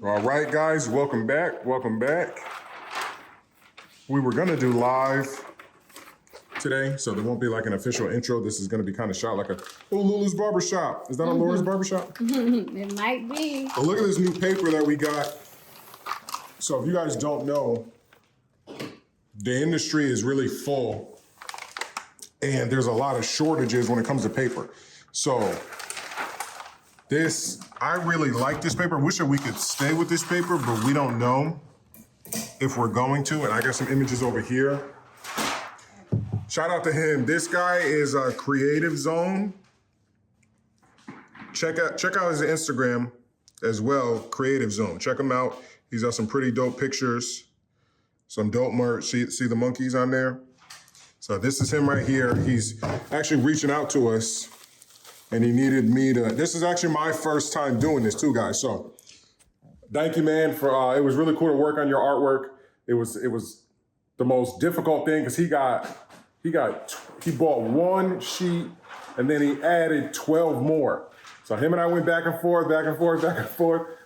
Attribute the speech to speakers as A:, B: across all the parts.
A: All right, guys, welcome back. Welcome back. We were gonna do live today, so there won't be like an official intro. This is gonna be kind of shot like a Lulu's Barbershop. Is that a Laura's Barbershop?
B: It might be.
A: But look at this new paper that we got. So if you guys don't know, the industry is really full and there's a lot of shortages when it comes to paper. So I really like this paper. Wish that we could stay with this paper, but we don't know if we're going to. And I got some images over here. Shout out to him. This guy is a Creative Zone. Check out his Instagram as well, Creative Zone. Check him out. He's got some pretty dope pictures, some dope merch. See the monkeys on there? So this is him right here. He's actually reaching out to us and he needed me to, this is actually my first time doing this too, guys. So thank you, man, for, it was really cool to work on your artwork. It was the most difficult thing because he bought one sheet and then he added 12 more. So him and I went back and forth,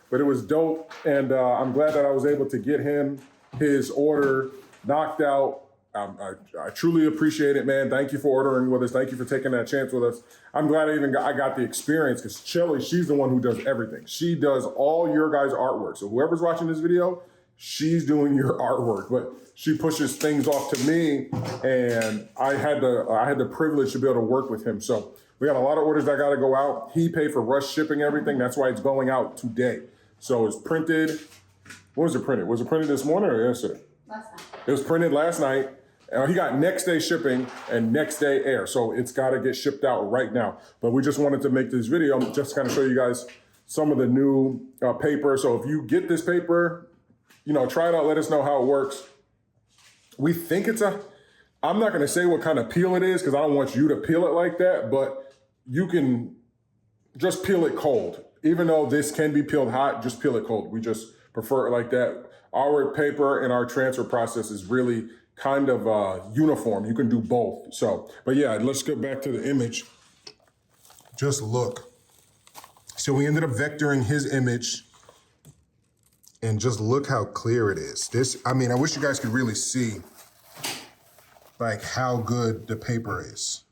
A: but it was dope. And I'm glad that I was able to get him his order knocked out. I truly appreciate it, man. Thank you for ordering with us. Thank you for taking that chance with us. I'm glad I got the experience because Chili, she's the one who does everything. She does all your guys' artwork. So whoever's watching this video, she's doing your artwork, but she pushes things off to me, and I had the privilege to be able to work with him. So we got a lot of orders that got to go out. He paid for rush shipping everything. That's why it's going out today. So it's printed. When was it printed? Was it printed this morning or yesterday?
B: Last night.
A: It was printed last night. He got next day shipping and next day air. So it's got to get shipped out right now. But we just wanted to make this video just kind of show you guys some of the new paper. So if you get this paper, try it out. Let us know how it works. We think I'm not going to say what kind of peel it is because I don't want you to peel it like that, but you can just peel it cold. Even though this can be peeled hot, just peel it cold. We just prefer it like that. Our paper and our transfer process is really kind of uniform. You can do both. So, but yeah, let's get back to the image. Just look. So we ended up vectoring his image and just look how clear it is. I wish you guys could really see like how good the paper is.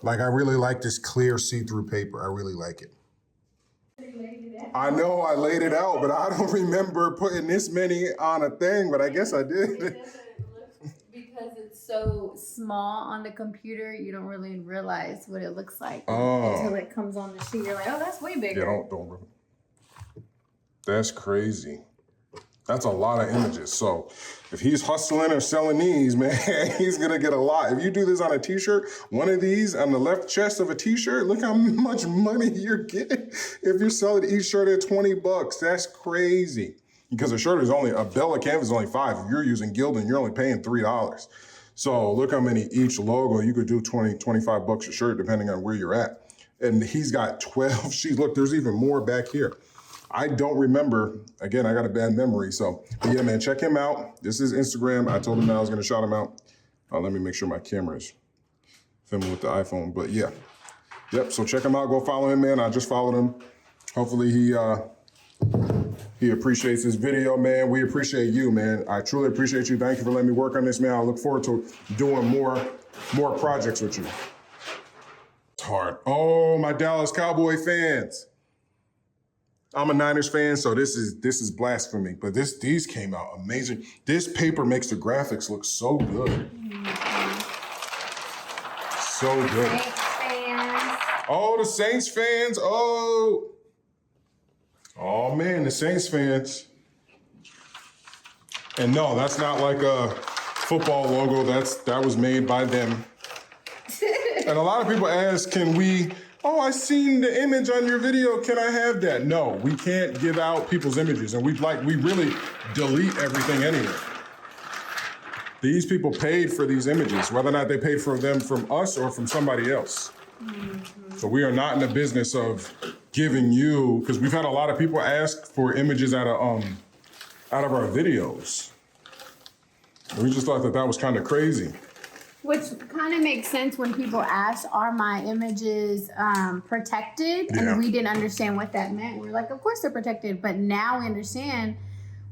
A: Like I really like this clear see-through paper. I really like it. I know I laid it out, but I don't remember putting this many on a thing, but I guess I did.
B: It doesn't look, because it's so small on the computer, you don't really realize what it looks like until it comes on the sheet. You're like, oh, that's way bigger.
A: Yeah, don't. That's crazy. That's a lot of images. So if he's hustling or selling these, man, he's gonna get a lot. If you do this on a t-shirt, one of these on the left chest of a t-shirt, look how much money you're getting. If you're selling each shirt at $20, that's crazy. Because a shirt is a bale of canvas is only $5. If you're using Gildan, you're only paying $3. So look how many each logo, you could do 20, 25 bucks a shirt depending on where you're at. And he's got 12 sheets. Look, there's even more back here. I don't remember. Again, I got a bad memory. So, but yeah, man, check him out. This is Instagram. I told him that I was going to shout him out. Let me make sure my camera is filming with the iPhone. But yeah, yep. So check him out. Go follow him, man. I just followed him. Hopefully he appreciates this video, man. We appreciate you, man. I truly appreciate you. Thank you for letting me work on this, man. I look forward to doing more projects with you. It's hard. Oh, my Dallas Cowboy fans. I'm a Niners fan, so this is blasphemy. But these came out amazing. This paper makes the graphics look so good. So good.
B: Saints fans.
A: Oh, the Saints fans. Oh man, the Saints fans. And no, that's not like a football logo. That was made by them. And a lot of people ask, I seen the image on your video. Can I have that? No, we can't give out people's images. And we really delete everything anyway. These people paid for these images, whether or not they paid for them from us or from somebody else. Mm-hmm. So we are not in the business of giving you, because we've had a lot of people ask for images out of our videos. And we just thought that was kind of crazy.
B: Which kind of makes sense when people ask, are my images protected?
A: Yeah.
B: And we didn't understand what that meant. We're like, of course they're protected. But now we understand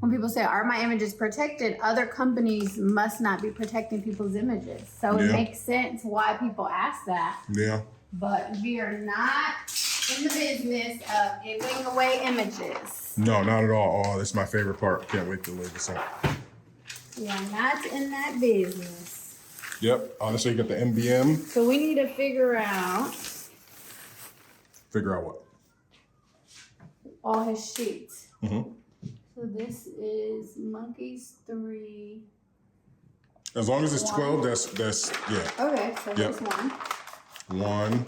B: when people say, are my images protected? Other companies must not be protecting people's images. So it makes sense why people ask that.
A: Yeah.
B: But we are not in the business of giving away images.
A: No, not at all. Oh, this is my favorite part. Can't wait to lay this out.
B: We are not in that business.
A: Yep. Honestly, you got the MBM.
B: So we need to figure out
A: Figure out what?
B: all his sheets.
A: Mm-hmm.
B: So this is Monkeys 3.
A: As long as it's 12, that's yeah.
B: Okay, so this one.
A: 1.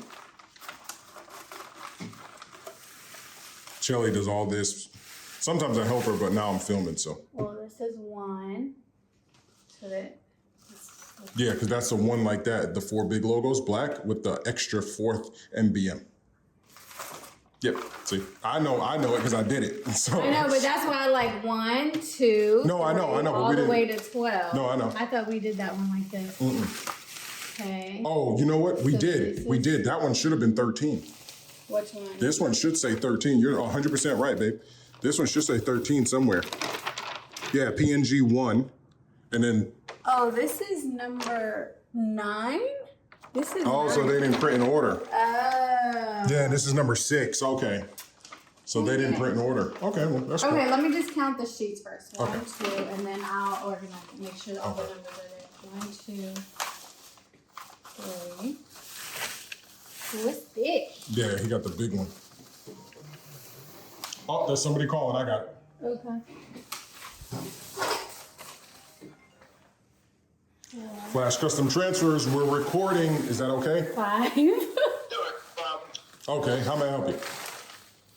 A: Shelly does all this. Sometimes I help her, but now I'm filming, so.
B: Well, this is 1. So that.
A: Yeah, because that's the one like that, the 4 big logos, black, with the extra 4th MBM. Yep, see, I know it because I did it. So.
B: I know, but that's why I like 1, 2.
A: No, I know, but
B: all
A: we
B: the
A: didn't.
B: way to 12.
A: No, I know.
B: I thought we did that one like this. Okay.
A: Oh, you know what? We
B: So
A: did.
B: this
A: We
B: is-
A: did. That one should have been 13.
B: Which one?
A: This one should say 13. You're 100% right, babe. This one should say 13 somewhere. Yeah, PNG 1. And then,
B: Oh, this is number 9? This is
A: oh,
B: 9.
A: so they didn't print in order.
B: Oh.
A: Yeah, this is number 6. Okay. So they didn't print in order. Okay, well, that's cool.
B: Okay, let me just count the sheets first. 1,
A: Okay.
B: 2, and then I'll organize it. Make sure all the numbers are there. 1, 2, 3. What's this?
A: Yeah, he got the big one. Oh, there's somebody calling. I got it.
B: Okay.
A: Flash Custom Transfers, we're recording. Is that okay?
B: 5.
A: Okay, how may I help you?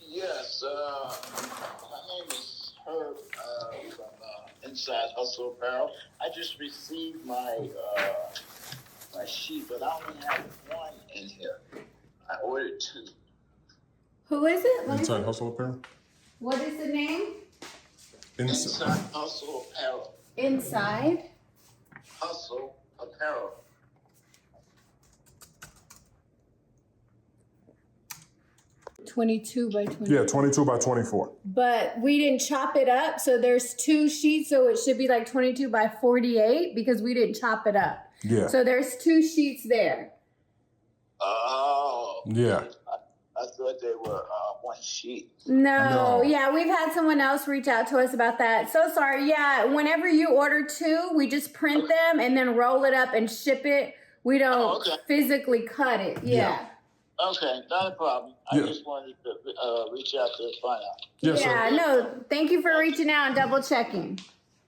C: Yes, my name is Herb from Inside Hustle Apparel. I just received my my sheet, but I only have 1 in here. I ordered 2.
B: Who is it? Let me
A: Inside
B: see.
A: Hustle Apparel?
B: What is the name?
C: Inside Hustle Apparel.
B: Inside.
C: Hustle Apparel.
B: $22 by 20.
A: Yeah, 22 by 24.
B: But we didn't chop it up, so there's 2 sheets, so it should be like 22 by 48 because we didn't chop it up.
A: Yeah.
B: So there's 2 sheets there.
C: Oh,
A: Yeah.
C: I thought they were 1 sheet.
B: No,
A: No.
B: yeah, we've had someone else reach out to us about that. So sorry. Yeah, whenever you order 2, we just print them and then roll it up and ship it. We don't
C: okay.
B: physically cut it. Yeah.
C: Okay, not a problem.
A: Yeah.
C: I just wanted to reach out to find out.
A: Yes,
B: Yeah,
A: sir.
B: no, thank you for reaching out and double checking.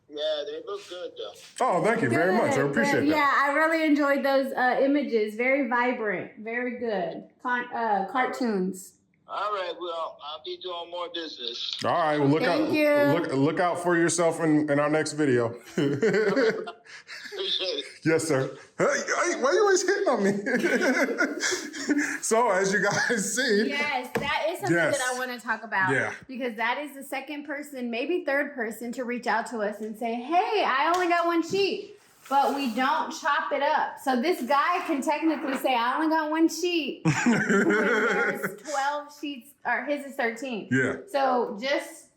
C: Yeah, they look good though.
A: Oh, thank you very much. I
B: Good,
A: appreciate
B: good.
A: that.
B: Yeah, I really enjoyed those images. Very vibrant, very good. Cartoons.
C: All right, well, I'll be doing more business.
A: All right, well, look
B: Thank
A: out.
B: you.
A: Look out for yourself in our next video.
C: Appreciate it.
A: Yes, sir. Hey, why you always hitting on me? So, as you guys see,
B: Yes, that is something
A: Yes.
B: that I want to talk about.
A: Yeah.
B: Because that is the second person, maybe third person, to reach out to us and say, hey, I only got 1 sheet, but we don't chop it up. So this guy can technically say, I only got 1 sheet. when there's 12 sheets, or his is 13.
A: yeah.
B: So just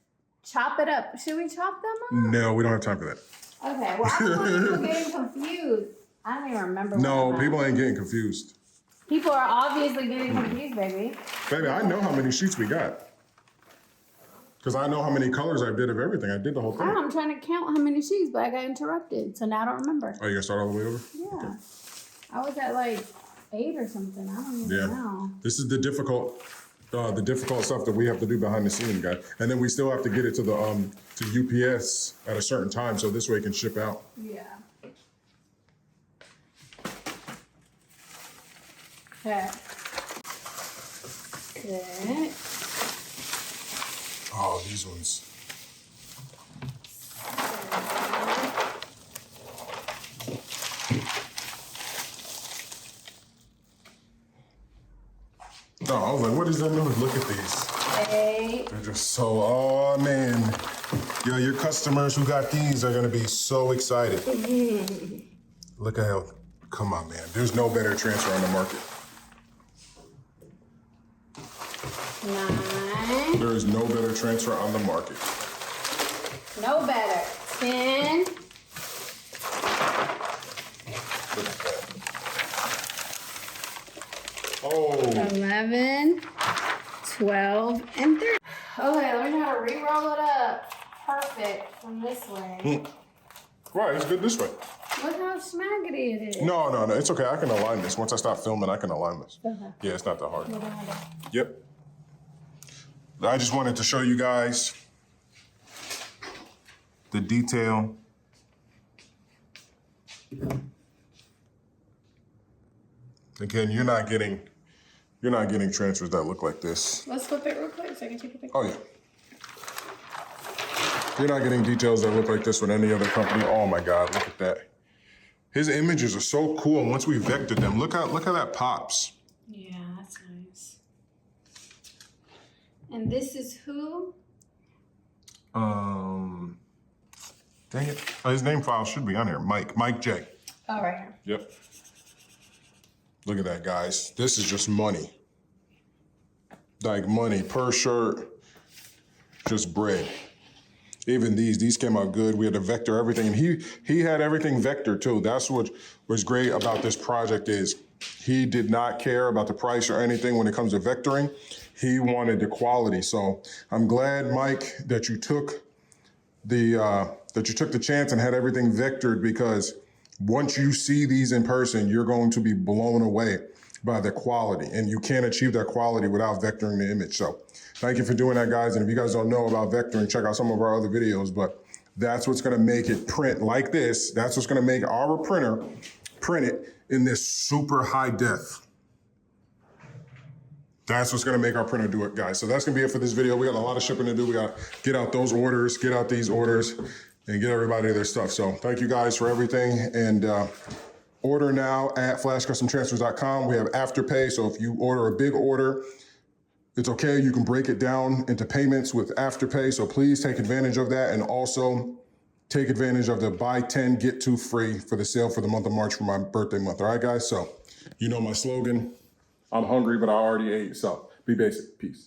B: chop it up. Should we chop them up?
A: No, we don't have time for that.
B: Okay, well, I don't want people getting confused. I don't even remember.
A: No,
B: what
A: people ain't getting confused.
B: People are obviously getting confused, baby.
A: Baby, I know how many sheets we got. Because I know how many colors I did of everything. I did the whole thing.
B: I'm trying to count how many sheets, but I got interrupted, so now I don't remember.
A: Oh, you gonna start all the way over?
B: Yeah, I was at like 8 or something. I don't even
A: Yeah.
B: know.
A: This is the difficult stuff that we have to do behind the scenes, guys. And then we still have to get it to the to UPS at a certain time, so this way it can ship out.
B: Yeah. Okay. Good.
A: Oh, these ones. No, I was like, what does that mean? Look at these.
B: 8.
A: They're just so, oh man. Yo, your customers who got these are gonna be so excited. Look at how Come on, man. There's no better transfer on the market.
B: 9.
A: There is no better transfer on the market.
B: No better. 10.
A: Look at that. Oh,
B: 11, 12, and 13. Okay, learn how to re-roll it up. Perfect from this way.
A: right, it's good this way.
B: Look how smaggedy it is.
A: No, it's okay. I can align this. Once I stop filming, I can align this.
B: Okay.
A: Yeah, it's not that hard.
B: What do I do?
A: Yep. I just wanted to show you guys the detail. Again, you're not getting transfers that look like this.
B: Let's flip it real quick so I can take a picture.
A: Oh yeah. You're not getting details that look like this with any other company. Oh my God, look at that. His images are so cool. And once we vectored them, look how that pops.
B: Yeah, that's nice. And this is who?
A: Dang it. Oh, his name file should be on here. Mike J.
B: Oh, right here.
A: Yep. Look at that, guys. This is just money. Like money per shirt, just bread. Even these came out good. We had to vector everything. And he had everything vectored too. That's what was great about this project is he did not care about the price or anything when it comes to vectoring. He wanted the quality. So I'm glad, Mike, that you took the chance and had everything vectored, because once you see these in person, you're going to be blown away by the quality, and you can't achieve that quality without vectoring the image. So thank you for doing that, guys. And if you guys don't know about vectoring, check out some of our other videos, but that's what's gonna make it print like this. That's what's gonna make our printer print it in this super high def. That's what's gonna make our printer do it, guys. So that's gonna be it for this video. We got a lot of shipping to do. We gotta get out those orders, get out these orders, and get everybody their stuff. So thank you guys for everything. And order now at flashcustomtransfers.com. We have Afterpay. So if you order a big order, it's okay. You can break it down into payments with Afterpay. So please take advantage of that. And also take advantage of the buy 10, get 2 free for the sale for the month of March for my birthday month. All right, guys? So you know my slogan. I'm hungry, but I already ate. So be basic. Peace.